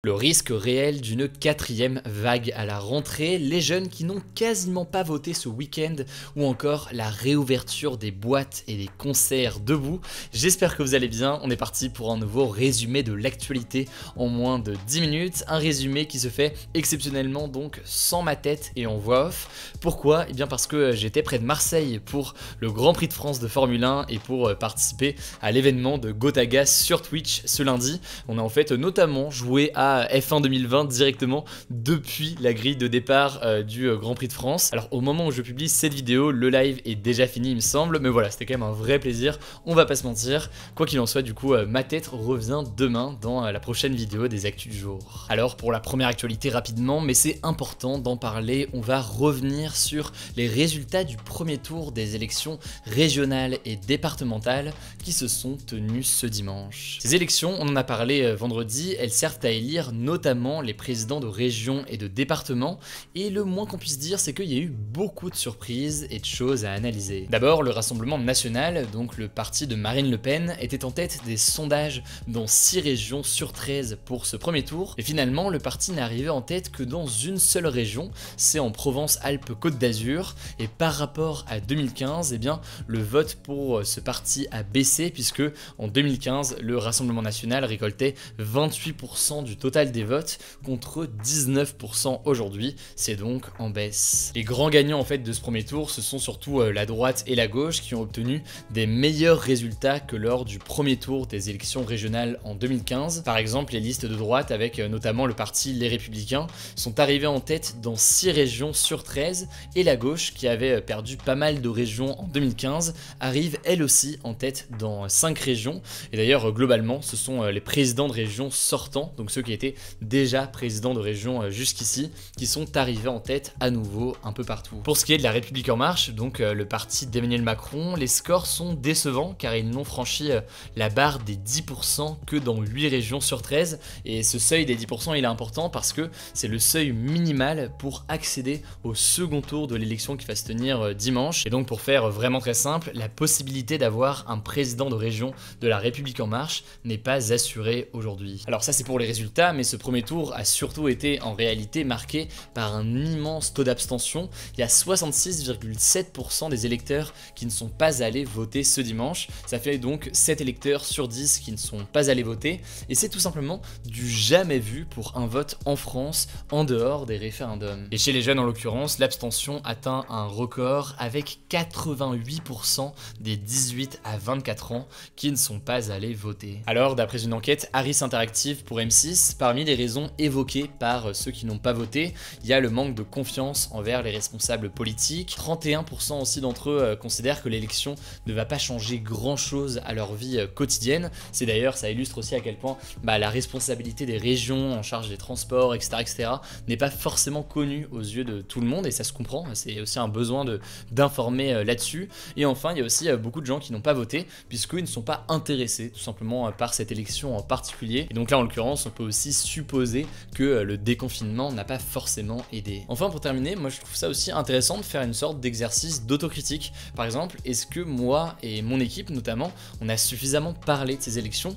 Le risque réel d'une quatrième vague à la rentrée, les jeunes qui n'ont quasiment pas voté ce week-end ou encore la réouverture des boîtes et des concerts debout. J'espère que vous allez bien, on est parti pour un nouveau résumé de l'actualité en moins de 10 minutes. Un résumé qui se fait exceptionnellement donc sans ma tête et en voix off. Pourquoi? Eh bien parce que j'étais près de Marseille pour le Grand Prix de France de Formule 1 et pour participer à l'événement de Gotaga sur Twitch ce lundi. On a en fait notamment joué à F1 2020 directement depuis la grille de départ du Grand Prix de France. Alors au moment où je publie cette vidéo, le live est déjà fini il me semble, mais voilà, c'était quand même un vrai plaisir, on va pas se mentir. Quoi qu'il en soit, du coup, ma tête revient demain dans la prochaine vidéo des actus du jour. Alors pour la première actualité rapidement, mais c'est important d'en parler, on va revenir sur les résultats du premier tour des élections régionales et départementales qui se sont tenues ce dimanche. Ces élections, on en a parlé vendredi, elles servent à élire notamment les présidents de régions et de départements, et le moins qu'on puisse dire c'est qu'il y a eu beaucoup de surprises et de choses à analyser. D'abord, le Rassemblement National, donc le parti de Marine Le Pen, était en tête des sondages dans 6 régions sur 13 pour ce premier tour, et finalement le parti n'est arrivé en tête que dans une seule région, c'est en Provence-Alpes-Côte d'Azur, et par rapport à 2015, eh bien, le vote pour ce parti a baissé puisque en 2015, le Rassemblement National récoltait 28% du total des votes contre 19% aujourd'hui, c'est donc en baisse. Les grands gagnants en fait de ce premier tour, ce sont surtout la droite et la gauche qui ont obtenu des meilleurs résultats que lors du premier tour des élections régionales en 2015. Par exemple, les listes de droite avec notamment le parti Les Républicains sont arrivés en tête dans 6 régions sur 13 et la gauche qui avait perdu pas mal de régions en 2015 arrive elle aussi en tête dans 5 régions et d'ailleurs globalement ce sont les présidents de régions sortants, donc ceux qui étaient déjà présidents de région jusqu'ici, qui sont arrivés en tête à nouveau un peu partout. Pour ce qui est de la République En Marche, donc le parti d'Emmanuel Macron, les scores sont décevants car ils n'ont franchi la barre des 10% que dans 8 régions sur 13, et ce seuil des 10% il est important parce que c'est le seuil minimal pour accéder au second tour de l'élection qui va se tenir dimanche, et donc pour faire vraiment très simple, la possibilité d'avoir un président de région de la République En Marche n'est pas assurée aujourd'hui. Alors ça c'est pour les résultats, mais ce premier tour a surtout été en réalité marqué par un immense taux d'abstention. Il y a 66,7% des électeurs qui ne sont pas allés voter ce dimanche. Ça fait donc 7 électeurs sur 10 qui ne sont pas allés voter, et c'est tout simplement du jamais vu pour un vote en France en dehors des référendums. Et chez les jeunes en l'occurrence, l'abstention atteint un record avec 88% des 18 à 24 ans qui ne sont pas allés voter. Alors d'après une enquête Harris Interactive pour M6, parmi les raisons évoquées par ceux qui n'ont pas voté, il y a le manque de confiance envers les responsables politiques. 31% aussi d'entre eux considèrent que l'élection ne va pas changer grand chose à leur vie quotidienne. C'est d'ailleurs, ça illustre aussi à quel point la responsabilité des régions en charge des transports, etc. n'est pas forcément connue aux yeux de tout le monde, et ça se comprend, c'est aussi un besoin d'informer là-dessus. Et enfin, il y a aussi beaucoup de gens qui n'ont pas voté puisqu'ils ne sont pas intéressés tout simplement par cette élection en particulier. Et donc là en l'occurrence, on peut aussi supposer que le déconfinement n'a pas forcément aidé. Enfin pour terminer, moi je trouve ça aussi intéressant de faire une sorte d'exercice d'autocritique. Par exemple, est-ce que moi et mon équipe notamment, on a suffisamment parlé de ces élections?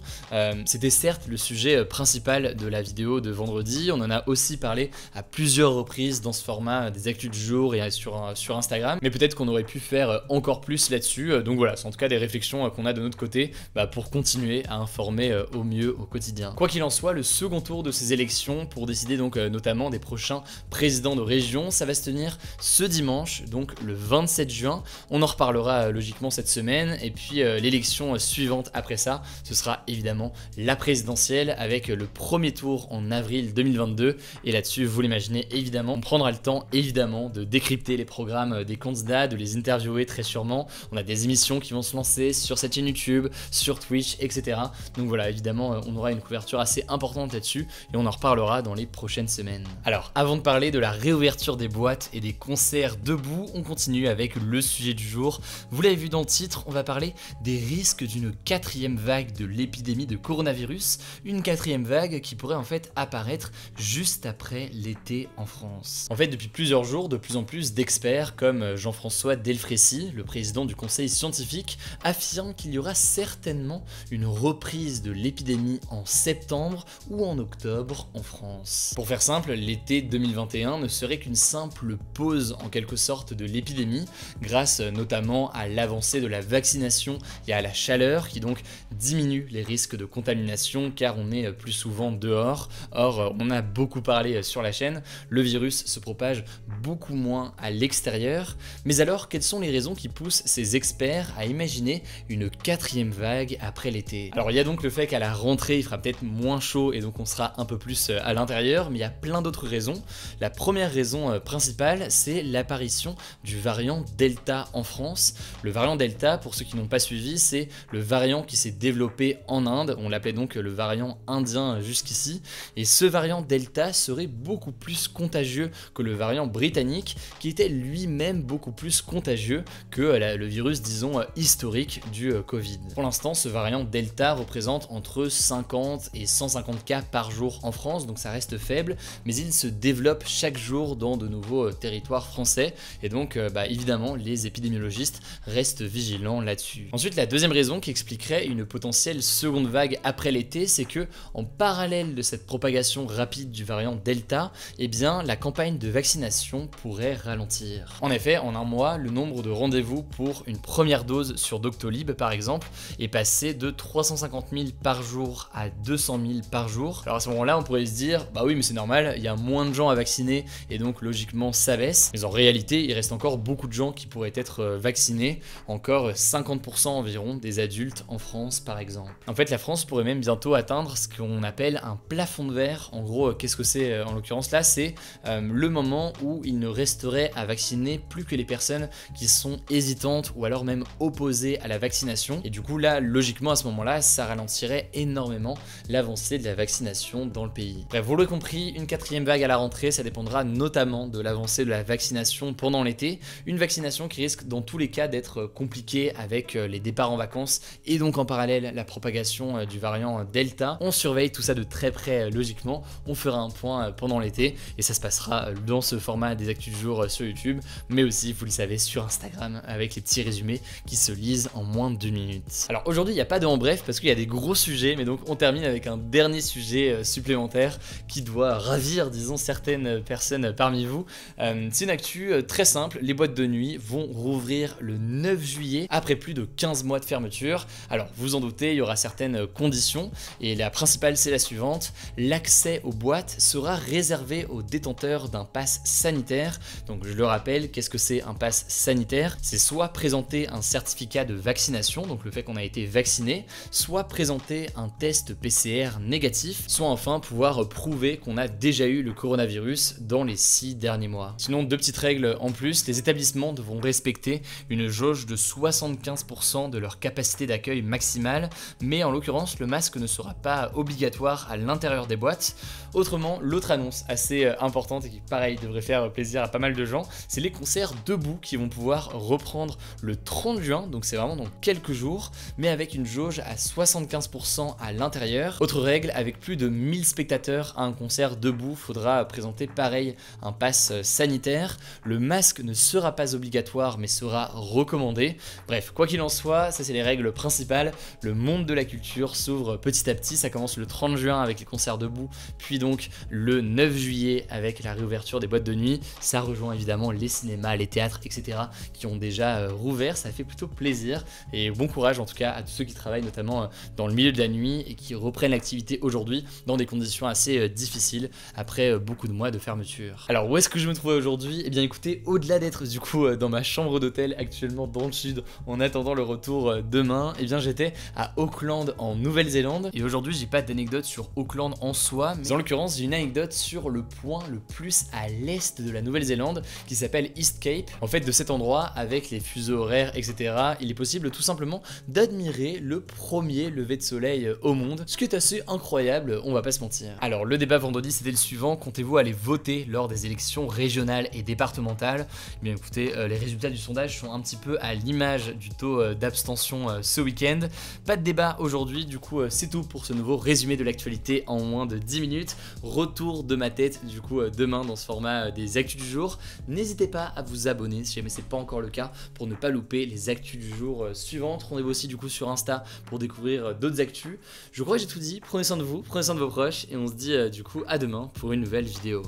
C'était certes le sujet principal de la vidéo de vendredi, on en a aussi parlé à plusieurs reprises dans ce format des actus du jour et sur Instagram, mais peut-être qu'on aurait pu faire encore plus là-dessus, donc voilà, c'est en tout cas des réflexions qu'on a de notre côté pour continuer à informer au mieux au quotidien. Quoi qu'il en soit, le second tour de ces élections pour décider donc notamment des prochains présidents de région, ça va se tenir ce dimanche, donc le 27 juin. On en reparlera logiquement cette semaine, et puis l'élection suivante après ça, ce sera évidemment la présidentielle avec le premier tour en avril 2022, et là-dessus, vous l'imaginez évidemment, on prendra le temps évidemment de décrypter les programmes des candidats, de les interviewer très sûrement. On a des émissions qui vont se lancer sur cette chaîne YouTube, sur Twitch, etc. Donc voilà, évidemment, on aura une couverture assez importante là-dessus, et on en reparlera dans les prochaines semaines. Alors, avant de parler de la réouverture des boîtes et des concerts debout, on continue avec le sujet du jour. Vous l'avez vu dans le titre, on va parler des risques d'une quatrième vague de l'épidémie de coronavirus, une quatrième vague qui pourrait en fait apparaître juste après l'été en France. En fait, depuis plusieurs jours, de plus en plus d'experts comme Jean-François Delfrécy, le président du conseil scientifique, affirment qu'il y aura certainement une reprise de l'épidémie en septembre ou en octobre en France. Pour faire simple, l'été 2021 ne serait qu'une simple pause en quelque sorte de l'épidémie, grâce notamment à l'avancée de la vaccination et à la chaleur qui donc diminue les risques de contamination car on est plus souvent dehors. Or, on a beaucoup parlé sur la chaîne, le virus se propage beaucoup moins à l'extérieur. Mais alors, quelles sont les raisons qui poussent ces experts à imaginer une 4e vague après l'été? Alors il y a donc le fait qu'à la rentrée il fera peut-être moins chaud et donc on sera un peu plus à l'intérieur, mais il y a plein d'autres raisons. La première raison principale, c'est l'apparition du variant Delta en France. Le variant Delta, pour ceux qui n'ont pas suivi, c'est le variant qui s'est développé en Inde, on l'appelait donc le variant indien jusqu'ici, et ce variant Delta serait beaucoup plus contagieux que le variant britannique, qui était lui-même beaucoup plus contagieux que le virus, disons, historique du Covid. Pour l'instant, ce variant Delta représente entre 50 et 150 cas par jour en France, donc ça reste faible, mais il se développe chaque jour dans de nouveaux territoires français, et donc évidemment les épidémiologistes restent vigilants là-dessus. Ensuite, la deuxième raison qui expliquerait une potentielle seconde vague après l'été, c'est que en parallèle de cette propagation rapide du variant Delta, eh bien la campagne de vaccination pourrait ralentir. En effet, en un mois, le nombre de rendez-vous pour une première dose sur Doctolib par exemple est passé de 350 000 par jour à 200 000 par jour. Alors à ce moment-là, on pourrait se dire, bah oui mais c'est normal, il y a moins de gens à vacciner et donc logiquement ça baisse. Mais en réalité, il reste encore beaucoup de gens qui pourraient être vaccinés, encore 50% environ des adultes en France par exemple. En fait, la France pourrait même bientôt atteindre ce qu'on appelle un plafond de verre. En gros, qu'est-ce que c'est en l'occurrence là? C'est le moment où il ne resterait à vacciner plus que les personnes qui sont hésitantes ou alors même opposées à la vaccination. Et du coup là, logiquement à ce moment-là, ça ralentirait énormément l'avancée de la vaccination dans le pays. Bref, vous l'aurez compris, une 4e vague à la rentrée, ça dépendra notamment de l'avancée de la vaccination pendant l'été. Une vaccination qui risque dans tous les cas d'être compliquée avec les départs en vacances et donc en parallèle la propagation du variant Delta. On surveille tout ça de très près logiquement, on fera un point pendant l'été et ça se passera dans ce format des actus du jour sur YouTube, mais aussi, vous le savez, sur Instagram avec les petits résumés qui se lisent en moins d'1 minute. Alors aujourd'hui, il n'y a pas de en bref parce qu'il y a des gros sujets, mais donc on termine avec un dernier sujet supplémentaire qui doit ravir, disons, certaines personnes parmi vous. C'est une actu très simple, les boîtes de nuit vont rouvrir le 9 juillet après plus de 15 mois de fermeture. Alors vous en doutez, il y aura certaines conditions et la principale c'est la suivante, l'accès aux boîtes sera réservé aux détenteurs d'un pass sanitaire. Donc je le rappelle, qu'est-ce que c'est un pass sanitaire? C'est soit présenter un certificat de vaccination, donc le fait qu'on a été vacciné, soit présenter un test PCR négatif, soit enfin pouvoir prouver qu'on a déjà eu le coronavirus dans les 6 derniers mois. Sinon, deux petites règles en plus, les établissements devront respecter une jauge de 75% de leur capacité d'accueil maximale, mais en l'occurrence, le masque ne sera pas obligatoire à l'intérieur des boîtes. Autrement, l'autre annonce assez importante et qui, pareil, devrait faire plaisir à pas mal de gens, c'est les concerts debout qui vont pouvoir reprendre le 30 juin, donc c'est vraiment dans quelques jours, mais avec une jauge à 75% à l'intérieur. Autre règle, avec plus de 1000 spectateurs à un concert debout, faudra présenter pareil un pass sanitaire. Le masque ne sera pas obligatoire mais sera recommandé. Bref, quoi qu'il en soit, ça c'est les règles principales. Le monde de la culture s'ouvre petit à petit, ça commence le 30 juin avec les concerts debout, puis donc le 9 juillet avec la réouverture des boîtes de nuit. Ça rejoint évidemment les cinémas, les théâtres, etc. qui ont déjà rouvert, ça fait plutôt plaisir et bon courage en tout cas à tous ceux qui travaillent notamment dans le milieu de la nuit et qui reprennent l'activité aujourd'hui dans des conditions assez difficiles après beaucoup de mois de fermeture. Alors où est-ce que je me trouvais aujourd'hui? Eh bien écoutez, au-delà d'être du coup dans ma chambre d'hôtel actuellement dans le sud en attendant le retour demain, eh bien j'étais à Auckland en Nouvelle-Zélande et aujourd'hui j'ai pas d'anecdote sur Auckland en soi, mais en l'occurrence j'ai une anecdote sur le point le plus à l'est de la Nouvelle-Zélande qui s'appelle East Cape. En fait, de cet endroit, avec les fuseaux horaires, etc., il est possible tout simplement d'admirer le premier lever de soleil au monde, ce qui est assez incroyable, on va pas se mentir. Alors le débat vendredi c'était le suivant, comptez-vous aller voter lors des élections régionales et départementales? Eh bien écoutez, les résultats du sondage sont un petit peu à l'image du taux d'abstention ce week-end. Pas de débat aujourd'hui, du coup c'est tout pour ce nouveau résumé de l'actualité en moins de 10 minutes. Retour de ma tête du coup demain dans ce format des actus du jour. N'hésitez pas à vous abonner si jamais c'est pas encore le cas pour ne pas louper les actus du jour suivantes. Rendez-vous aussi du coup sur Insta pour découvrir d'autres actus. Je crois que j'ai tout dit, prenez soin de vous, prenez prenez soin de vos proches et on se dit du coup à demain pour une nouvelle vidéo.